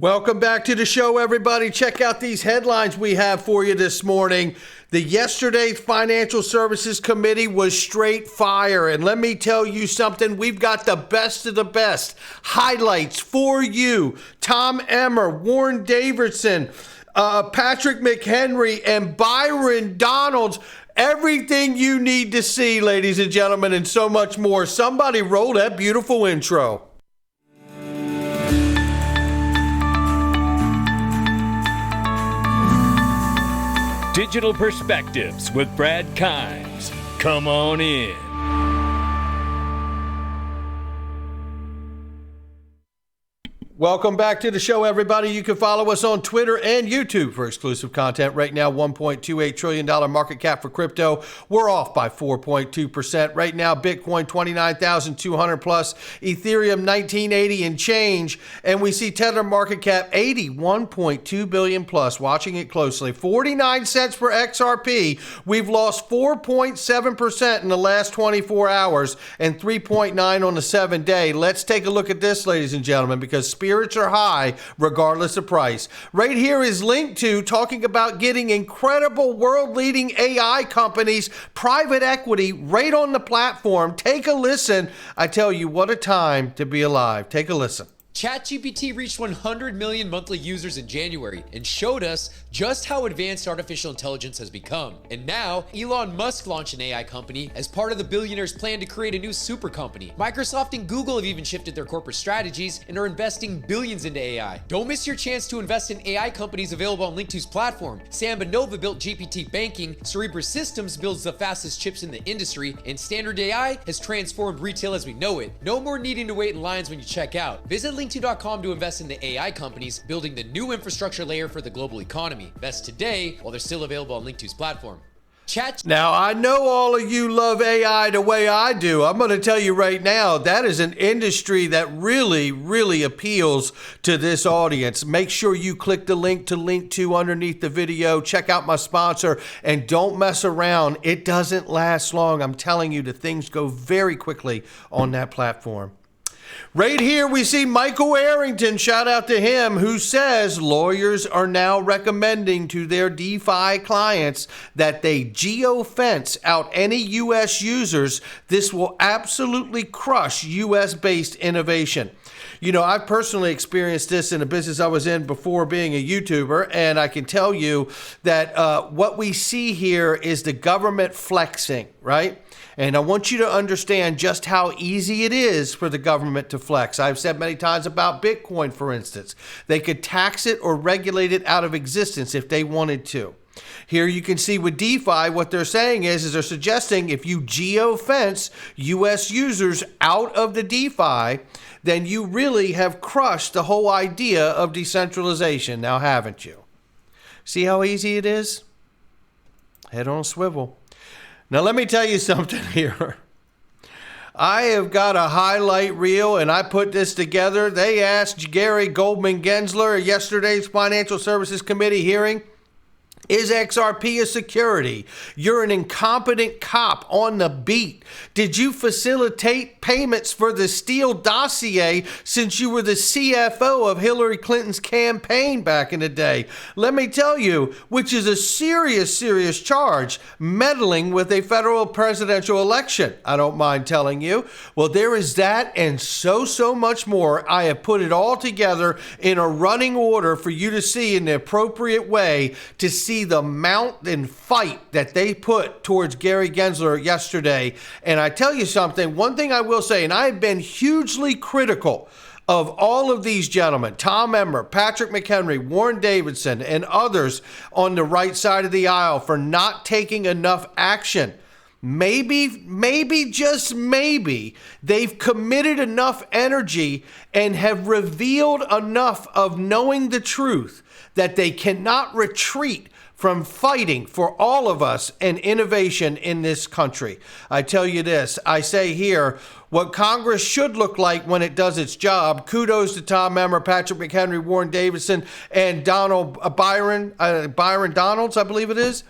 Welcome back to the show, everybody. Check out these headlines we have for you this morning. The yesterday's Financial Services Committee was straight fire. And let me tell you something, we've got the best of the best highlights for you. Tom Emmer, Warren Davidson, Patrick McHenry, and Byron Donalds. Everything you need to see, ladies and gentlemen, and so much more. Somebody roll that beautiful intro. Digital Perspectives with Brad Kimes. Come on in. Welcome back to the show, everybody. You can follow us on Twitter and YouTube for exclusive content. Right now, $1.28 trillion market cap for crypto. We're off by 4.2%. Right now, Bitcoin 29,200 plus, Ethereum 1980 and change. And we see Tether market cap 81.2 billion plus. Watching it closely. 49 cents per XRP. We've lost 4.7% in the last 24 hours and 3.9 on the 7-day. Let's take a look at this, ladies and gentlemen, because spirits are high regardless of price. Right here is linked to talking about getting incredible world-leading AI companies, private equity right on the platform. Take a listen. I tell you, what a time to be alive. Take a listen. ChatGPT reached 100 million monthly users in January and showed us just how advanced artificial intelligence has become. And now, Elon Musk launched an AI company as part of the billionaire's plan to create a new super company. Microsoft and Google have even shifted their corporate strategies and are investing billions into AI. Don't miss your chance to invest in AI companies available on Link2's platform. Samba Nova built GPT banking, Cerebras Systems builds the fastest chips in the industry, and Standard AI has transformed retail as we know it. No more needing to wait in lines when you check out. Visit Link2.com to invest in the AI companies building the new infrastructure layer for the global economy. Invest today while they're still available on Link2's platform. Now, I know all of you love AI the way I do. I'm going to tell you right now, that is an industry that really, really appeals to this audience. Make sure you click the link to Link2 underneath the video. Check out my sponsor and don't mess around. It doesn't last long. I'm telling you, the things go very quickly on that platform. Right here, we see Michael Arrington, shout out to him, who says lawyers are now recommending to their DeFi clients that they geofence out any U.S. users. This will absolutely crush U.S.-based innovation. You know, I've personally experienced this in a business I was in before being a YouTuber, and I can tell you that what we see here is the government flexing, right? And I want you to understand just how easy it is for the government to flex. I've said many times about Bitcoin, for instance. They could tax it or regulate it out of existence if they wanted to. Here you can see with DeFi, what they're saying is they're suggesting if you geofence U.S. users out of the DeFi, then you really have crushed the whole idea of decentralization, now haven't you? See how easy it is? Head on a swivel. Now, let me tell you something here. I have got a highlight reel, and I put this together. They asked Gary Goldman Gensler at yesterday's Financial Services Committee hearing, is XRP a security? You're an incompetent cop on the beat. Did you facilitate payments for the Steele dossier since you were the CFO of Hillary Clinton's campaign back in the day? Let me tell you, which is a serious, serious charge, meddling with a federal presidential election. I don't mind telling you. Well, there is that and so much more. I have put it all together in a running order for you to see in the appropriate way to see the mount and fight that they put towards Gary Gensler yesterday. And I tell you something, one thing I will say, and I've been hugely critical of all of these gentlemen, Tom Emmer, Patrick McHenry, Warren Davidson, and others on the right side of the aisle for not taking enough action. Maybe, just maybe, they've committed enough energy and have revealed enough of knowing the truth that they cannot retreat from fighting for all of us and innovation in this country. I tell you this, I say here, what Congress should look like when it does its job. Kudos to Tom Emmer, Patrick McHenry, Warren Davidson, and Byron Donalds, I believe it is.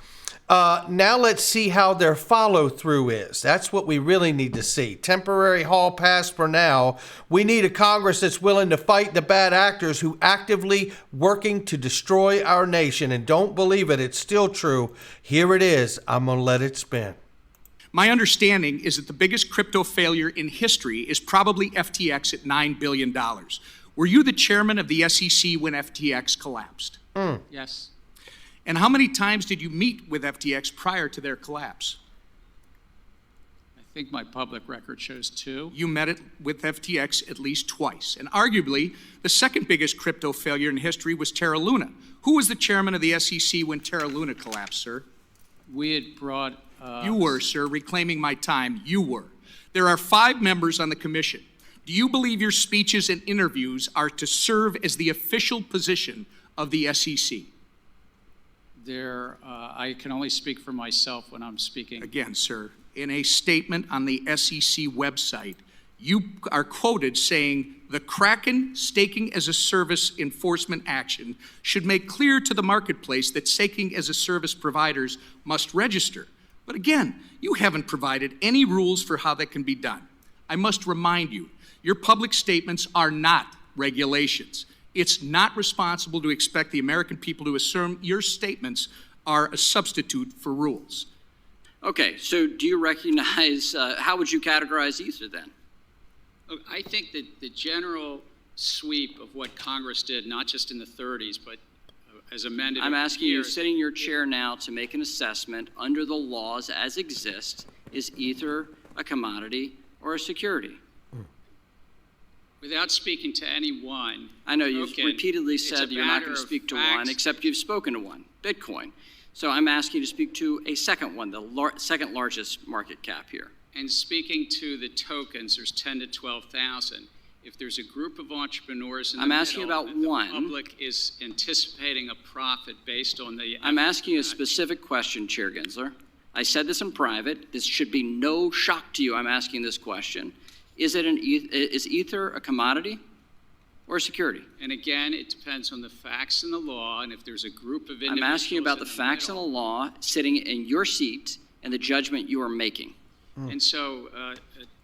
Now let's see how their follow through is. That's what we really need to see. Temporary hall pass for now. We need a Congress that's willing to fight the bad actors who actively working to destroy our nation. And don't believe it, it's still true. Here it is. I'm going to let it spin. My understanding is that the biggest crypto failure in history is probably FTX at $9 billion. Were you the chairman of the SEC when FTX collapsed? Yes. And how many times did you meet with FTX prior to their collapse? I think my public record shows 2. You met with FTX at least twice. And arguably, the second biggest crypto failure in history was Terra Luna. Who was the chairman of the SEC when Terra Luna collapsed, sir? We had brought... You were, sir, reclaiming my time. You were. There are 5 members on the commission. Do you believe your speeches and interviews are to serve as the official position of the SEC? I can only speak for myself when I'm speaking. Again, sir, in a statement on the SEC website, you are quoted saying, the Kraken staking as a service enforcement action should make clear to the marketplace that staking as a service providers must register. But again, you haven't provided any rules for how that can be done. I must remind you, your public statements are not regulations. It's not responsible to expect the American people to assume your statements are a substitute for rules. Okay, so do you recognize, how would you categorize Ether then? Look, I think that the general sweep of what Congress did, not just in the 30s, but as amended... I'm asking you, sitting in your chair now, to make an assessment under the laws as exist, is Ether a commodity or a security? Without speaking to any one... I know you've repeatedly said that you're not going to speak to facts. one, except you've spoken to one, Bitcoin. So I'm asking you to speak to a second one, the second largest market cap here. And speaking to the tokens, there's 10 to 12,000. If there's a group of entrepreneurs in the I'm asking middle, about that one. The public is anticipating a profit based on the... I'm asking you a specific question, Chair Gensler. I said this in private. This should be no shock to you. I'm asking this question. Is Ether a commodity or a security? And again, it depends on the facts and the law, and if there's a group of individuals... I'm asking you about the facts and the law sitting in your seat and the judgment you are making. And so,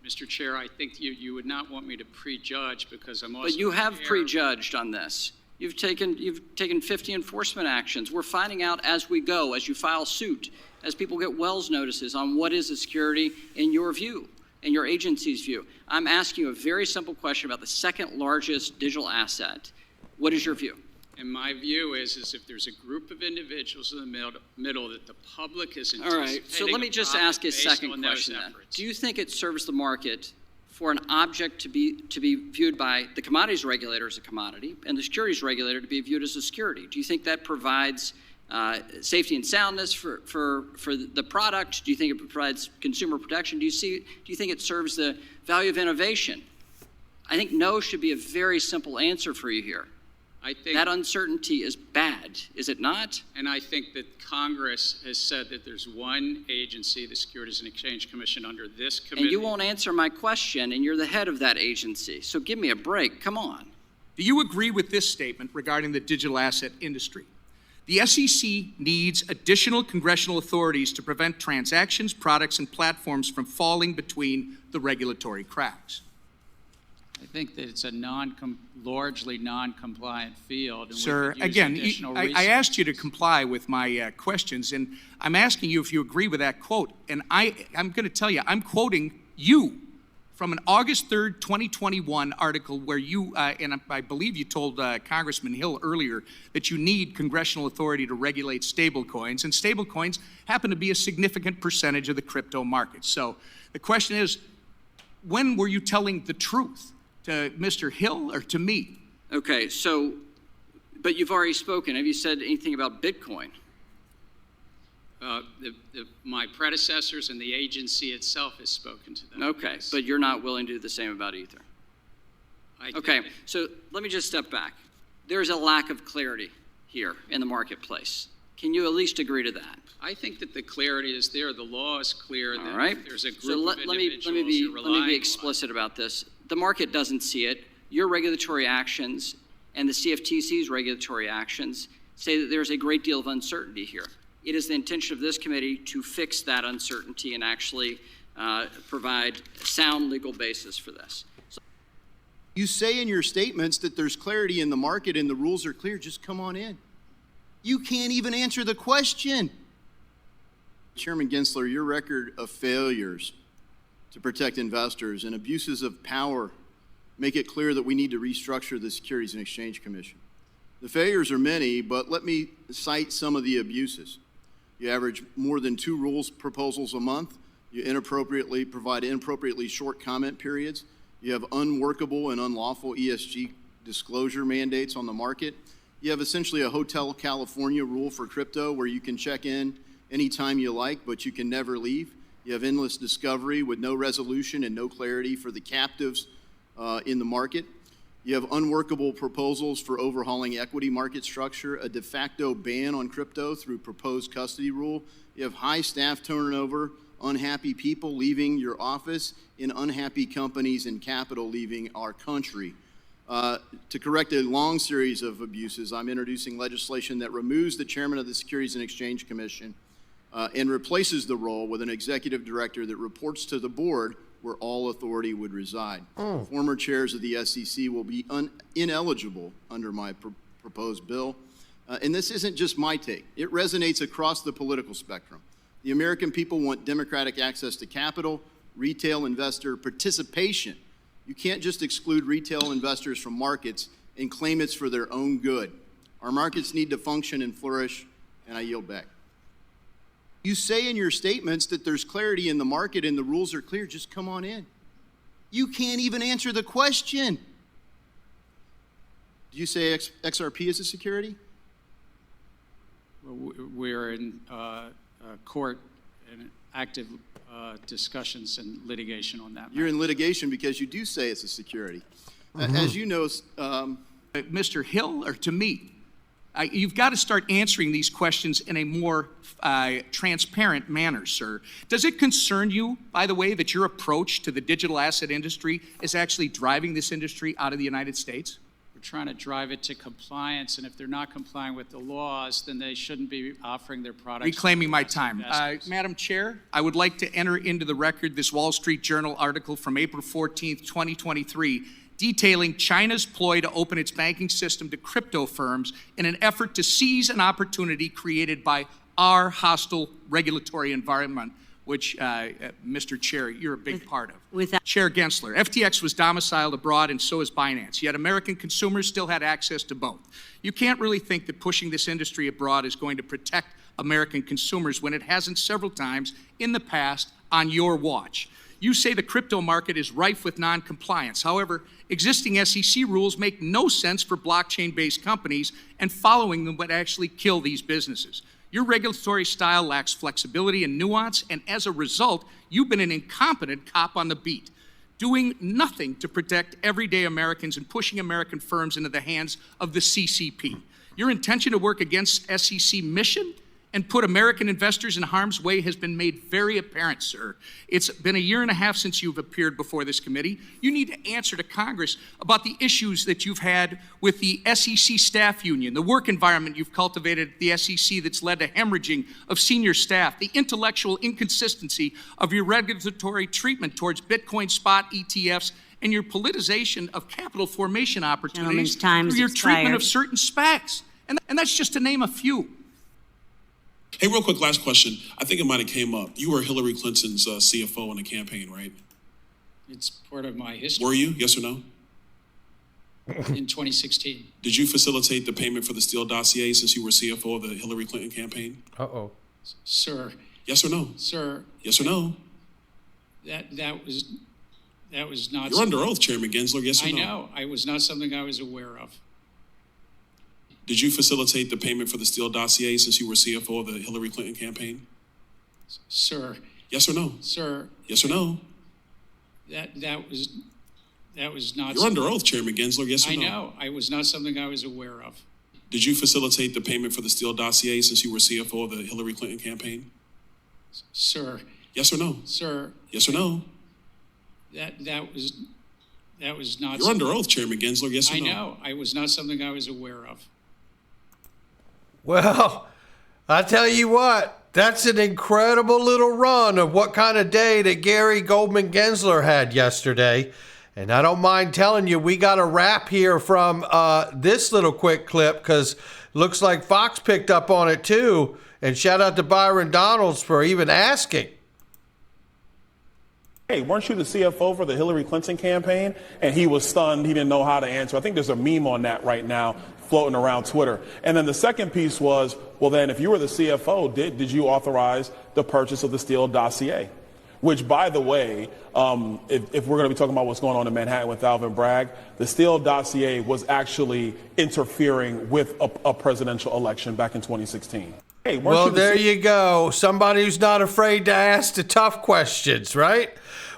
Mr. Chair, I think you would not want me to prejudge because I'm also... But you have prejudged on this. You've taken 50 enforcement actions. We're finding out as we go, as you file suit, as people get Wells notices on what is a security in your view, in your agency's view. I'm asking you a very simple question about the second largest digital asset. What is your view? And my view is if there's a group of individuals in the middle that the public is anticipating... All right, so let me just ask a second question then. Do you think it serves the market for an object to be viewed by the commodities regulator as a commodity and the securities regulator to be viewed as a security? Do you think that provides safety and soundness for the product? Do you think it provides consumer protection? Do you think it serves the value of innovation? I think no should be a very simple answer for you here. I think that uncertainty is bad, is it not? And I think that Congress has said that there's one agency, the Securities and Exchange Commission, under this committee. And you won't answer my question, and you're the head of that agency. So give me a break. Come on. Do you agree with this statement regarding the digital asset industry? The SEC needs additional congressional authorities to prevent transactions, products, and platforms from falling between the regulatory cracks. I think that it's a largely non-compliant field. And Sir, again, I asked you to comply with my questions, and I'm asking you if you agree with that quote. And I'm going to tell you, I'm quoting you from an August 3rd, 2021 article where you, and I believe you told Congressman Hill earlier that you need congressional authority to regulate stablecoins, and stablecoins happen to be a significant percentage of the crypto market. So the question is, when were you telling the truth? To Mr. Hill or to me? Okay, so, but you've already spoken. Have you said anything about Bitcoin? My predecessors and the agency itself has spoken to them. Okay, but you're not willing to do the same about Ether? Okay, so let me just step back. There's a lack of clarity here in the marketplace. Can you at least agree to that? I think that the clarity is there. The law is clear. All that right. There's a group so of individuals who are let me be explicit about this. The market doesn't see it. Your regulatory actions and the CFTC's regulatory actions say that there's a great deal of uncertainty here. it is the intention of this committee to fix that uncertainty and actually provide a sound legal basis for this. You say in your statements that there's clarity in the market and the rules are clear. Just come on in. You can't even answer the question. Chairman Gensler, your record of failures to protect investors and abuses of power make it clear that we need to restructure the Securities and Exchange Commission. The failures are many, but let me cite some of the abuses. You average more than 2 rules proposals a month. You provide inappropriately short comment periods. You have unworkable and unlawful ESG disclosure mandates on the market. You have essentially a Hotel California rule for crypto where you can check in anytime you like, but you can never leave. You have endless discovery with no resolution and no clarity for the captives in the market. You have unworkable proposals for overhauling equity market structure, a de facto ban on crypto through proposed custody rule. You have high staff turnover, unhappy people leaving your office, and unhappy companies and capital leaving our country. To correct a long series of abuses, I'm introducing legislation that removes the chairman of the Securities and Exchange Commission and replaces the role with an executive director that reports to the board where all authority would reside. Former chairs of the SEC will be ineligible under my proposed bill. And this isn't just my take. It resonates across the political spectrum. The American people want democratic access to capital, retail investor participation. You can't just exclude retail investors from markets and claim it's for their own good. Our markets need to function and flourish, and I yield back. You say in your statements that there's clarity in the market and the rules are clear. Just come on in. You can't even answer the question. Do you say XRP is a security? We're in court and active discussions and litigation on that matter. You're in litigation because you do say it's a security. As you know, Mr. Hill, or to me, you've got to start answering these questions in a more transparent manner, sir. Does it concern you, by the way, that your approach to the digital asset industry is actually driving this industry out of the United States? We're trying to drive it to compliance, and if they're not complying with the laws, then they shouldn't be offering their products. Reclaiming my time. Madam Chair, I would like to enter into the record this Wall Street Journal article from April 14th, 2023, detailing China's ploy to open its banking system to crypto firms in an effort to seize an opportunity created by our hostile regulatory environment, which, Mr. Chair, you're a big part of. Chair Gensler, FTX was domiciled abroad and so is Binance, yet American consumers still had access to both. You can't really think that pushing this industry abroad is going to protect American consumers when it hasn't several times in the past on your watch. You say the crypto market is rife with non-compliance. However, existing SEC rules make no sense for blockchain-based companies, and following them would actually kill these businesses. Your regulatory style lacks flexibility and nuance, and as a result, you've been an incompetent cop on the beat, doing nothing to protect everyday Americans and pushing American firms into the hands of the CCP. Your intention to work against SEC mission and put American investors in harm's way has been made very apparent, sir. It's been a year and a half since you've appeared before this committee. You need to answer to Congress about the issues that you've had with the SEC staff union, the work environment you've cultivated at the SEC that's led to hemorrhaging of senior staff, the intellectual inconsistency of your regulatory treatment towards Bitcoin spot ETFs, and your politicization of capital formation opportunities through your treatment of certain SPACs. And that's just to name a few. Hey, real quick, last question. I think it might have came up. You were Hillary Clinton's CFO in the campaign, right? It's part of my history. Were you? Yes or no? In 2016. Did you facilitate the payment for the Steele dossier since you were CFO of the Hillary Clinton campaign? Uh-oh. Sir. Yes or no? Sir. Yes or no? That was not. You're under oath, Chairman Gensler. Yes or no? I know. It was not something I was aware of. Did you facilitate the payment for the Steele dossier since you were CFO of the Hillary Clinton campaign? Sir. Yes or no? Sir. Yes or no? That was not. You're under oath, Chairman Gensler. Yes or no? I know. It was not something I was aware of. Did you facilitate the payment for the Steele dossier since you were CFO of the Hillary Clinton campaign? Sir. Yes or no? Sir. Yes or no? That was not. You're under oath, Chairman Gensler. Yes or no? I know. It was not something I was aware of. Well, I tell you what, that's an incredible little run of what kind of day that Gary Goldman Gensler had yesterday. And I don't mind telling you, we got a wrap here from this little quick clip because looks like Fox picked up on it too. And shout out to Byron Donalds for even asking. Hey, weren't you the CFO for the Hillary Clinton campaign? And he was stunned. He didn't know how to answer. I think there's a meme on that right now floating around Twitter. And then the second piece was, well, then if you were the CFO, did you authorize the purchase of the Steele dossier? Which, by the way, if we're going to be talking about what's going on in Manhattan with Alvin Bragg, the Steele dossier was actually interfering with a presidential election back in 2016. Hey, well, there you go. Somebody who's not afraid to ask the tough questions, right?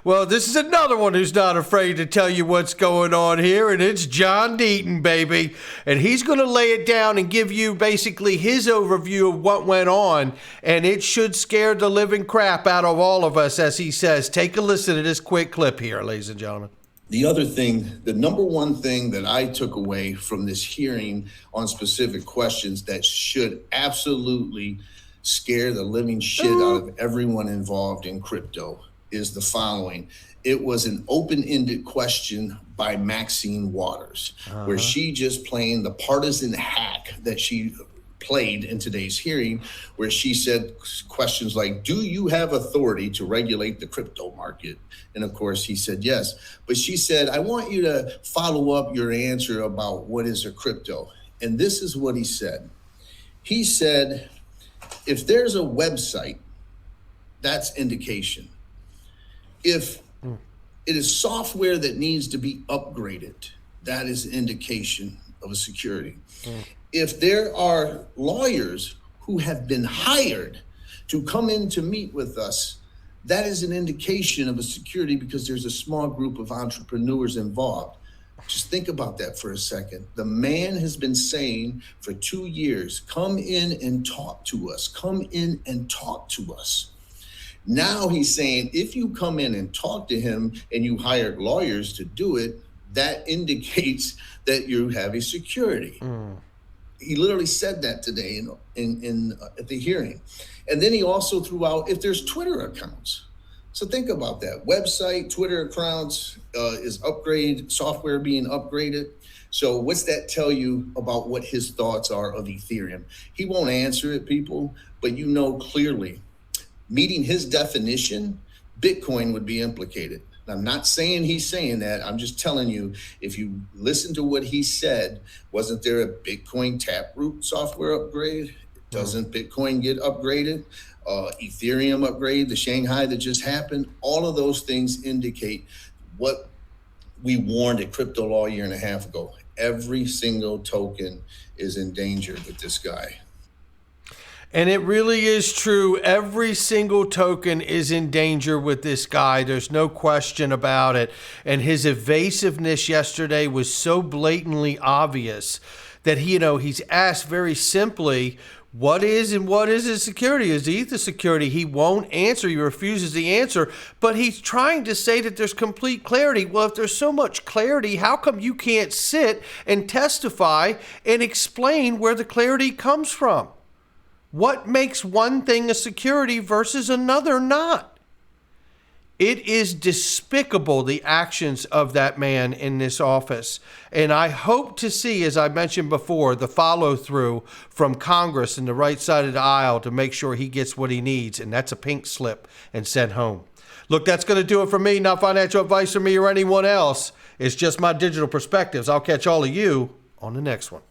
Well, this is another one who's not afraid to tell you what's going on here, and it's John Deaton, baby. And he's going to lay it down and give you basically his overview of what went on, and it should scare the living crap out of all of us, as he says. Take a listen to this quick clip here, ladies and gentlemen. The other thing, the number one thing that I took away from this hearing on specific questions that should absolutely scare the living shit out of everyone involved in crypto is the following. It was an open-ended question by Maxine Waters, where she just playing the partisan hack that she played in today's hearing, where she said questions like, do you have authority to regulate the crypto market? And of course he said yes, but she said, I want you to follow up your answer about what is a crypto. And this is what he said. He said, if there's a website, that's indication. If it is software that needs to be upgraded, that is an indication of a security. If there are lawyers who have been hired to come in to meet with us, that is an indication of a security because there's a small group of entrepreneurs involved. Just think about that for a second. The man has been saying for 2 years, come in and talk to us. Come in and talk to us. Now he's saying, if you come in and talk to him and you hired lawyers to do it, that indicates that you have a security. He literally said that today at the hearing. And then he also threw out, if there's Twitter accounts. So think about that. Website, Twitter accounts is upgraded, software being upgraded. So what's that tell you about what his thoughts are of Ethereum? He won't answer it, people, but you know clearly, meeting his definition, Bitcoin would be implicated. I'm not saying he's saying that. I'm just telling you, if you listen to what he said, wasn't there a Bitcoin Taproot software upgrade? Doesn't Bitcoin get upgraded? Ethereum upgrade, the Shanghai that just happened? All of those things indicate what we warned at Crypto Law a year and a half ago. Every single token is in danger with this guy. And it really is true. Every single token is in danger with this guy. There's no question about it. And his evasiveness yesterday was so blatantly obvious that he's asked very simply, what is and what isn't security? Is ether security? He won't answer. He refuses the answer. But he's trying to say that there's complete clarity. Well, if there's so much clarity, how come you can't sit and testify and explain where the clarity comes from? What makes one thing a security versus another not? It is despicable, the actions of that man in this office. And I hope to see, as I mentioned before, the follow through from Congress and the right side of the aisle to make sure he gets what he needs. And that's a pink slip and sent home. Look, that's going to do it for me. Not financial advice from me or anyone else. It's just my digital perspectives. I'll catch all of you on the next one.